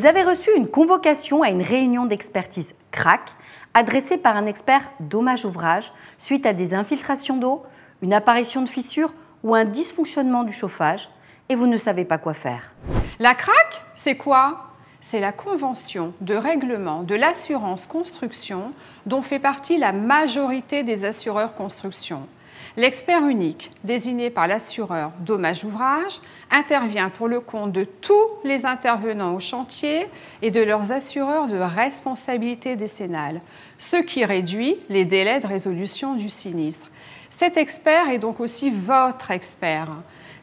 Vous avez reçu une convocation à une réunion d'expertise CRAC adressée par un expert dommage-ouvrage suite à des infiltrations d'eau, une apparition de fissure ou un dysfonctionnement du chauffage et vous ne savez pas quoi faire. La CRAC, c'est quoi? C'est la convention de règlement de l'assurance construction dont fait partie la majorité des assureurs construction. L'expert unique, désigné par l'assureur dommage-ouvrage, intervient pour le compte de tous les intervenants au chantier et de leurs assureurs de responsabilité décennale, ce qui réduit les délais de résolution du sinistre. Cet expert est donc aussi votre expert.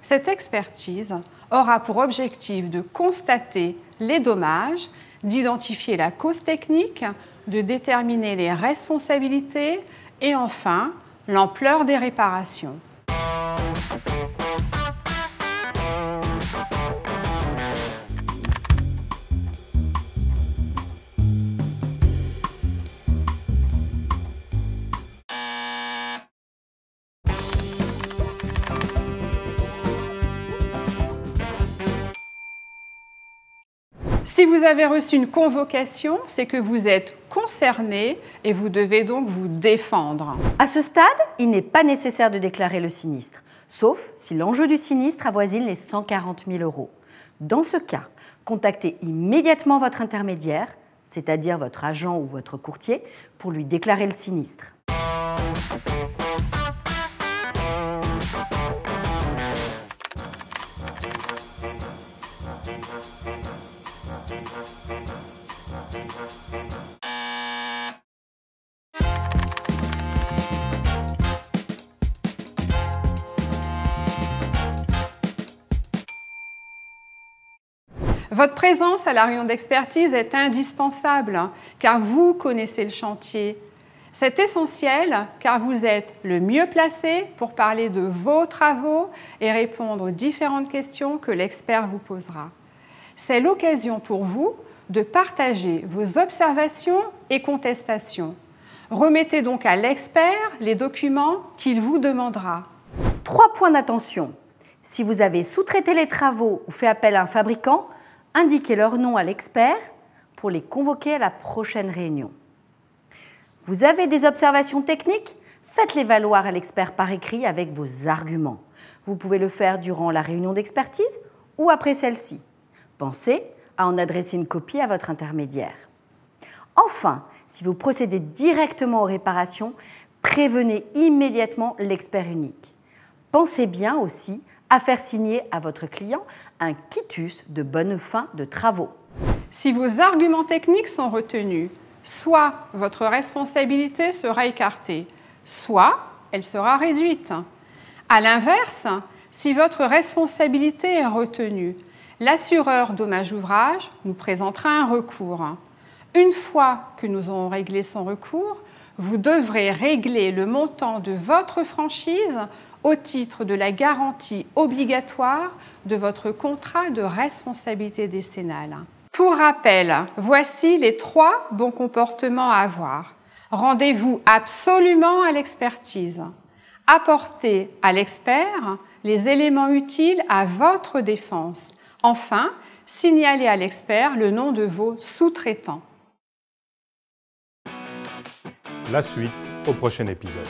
Cette expertise aura pour objectif de constater les dommages, d'identifier la cause technique, de déterminer les responsabilités et enfin l'ampleur des réparations. Si vous avez reçu une convocation, c'est que vous êtes concerné et vous devez donc vous défendre. À ce stade, il n'est pas nécessaire de déclarer le sinistre, sauf si l'enjeu du sinistre avoisine les 140 000 €. Dans ce cas, contactez immédiatement votre intermédiaire, c'est-à-dire votre agent ou votre courtier, pour lui déclarer le sinistre. Votre présence à la réunion d'expertise est indispensable car vous connaissez le chantier. C'est essentiel car vous êtes le mieux placé pour parler de vos travaux et répondre aux différentes questions que l'expert vous posera. C'est l'occasion pour vous de partager vos observations et contestations. Remettez donc à l'expert les documents qu'il vous demandera. 3 points d'attention. Si vous avez sous-traité les travaux ou fait appel à un fabricant, indiquez leur nom à l'expert pour les convoquer à la prochaine réunion. Vous avez des observations techniques? Faites-les valoir à l'expert par écrit avec vos arguments. Vous pouvez le faire durant la réunion d'expertise ou après celle-ci. Pensez à en adresser une copie à votre intermédiaire. Enfin, si vous procédez directement aux réparations, prévenez immédiatement l'expert unique. Pensez bien aussi à faire signer à votre client un quitus de bonne fin de travaux. Si vos arguments techniques sont retenus, soit votre responsabilité sera écartée, soit elle sera réduite. À l'inverse, si votre responsabilité est retenue, l'assureur dommage-ouvrage nous présentera un recours. Une fois que nous aurons réglé son recours, vous devrez régler le montant de votre franchise au titre de la garantie obligatoire de votre contrat de responsabilité décennale. Pour rappel, voici les 3 bons comportements à avoir. Rendez-vous absolument à l'expertise. Apportez à l'expert les éléments utiles à votre défense. Enfin, signalez à l'expert le nom de vos sous-traitants. La suite au prochain épisode.